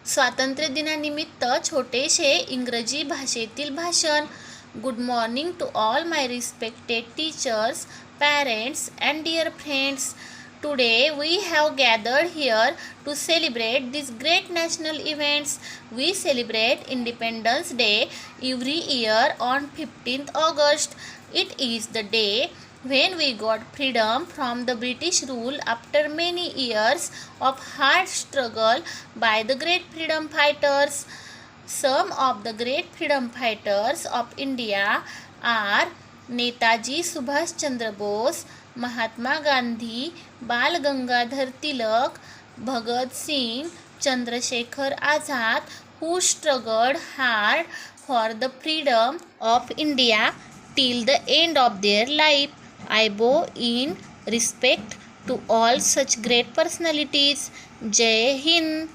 स्वातंत्र्य दिनानिमित्त छोटेसे इंग्रजी भाषेतील भाषण. Good morning to all my respected teachers, parents and dear friends. Today we have gathered here to celebrate these great national events. We celebrate Independence Day every year on 15th August. It is the day when we got freedom from the British rule after many years of hard struggle by the great freedom fighters. Some of the great freedom fighters of India are Netaji Subhash Chandra Bose, Mahatma Gandhi, Bal Gangadhar Tilak, Bhagat Singh, Chandrashekhar Azad, who struggled hard for the freedom of India till the end of their life. I bow in respect to all such great personalities. Jai Hind.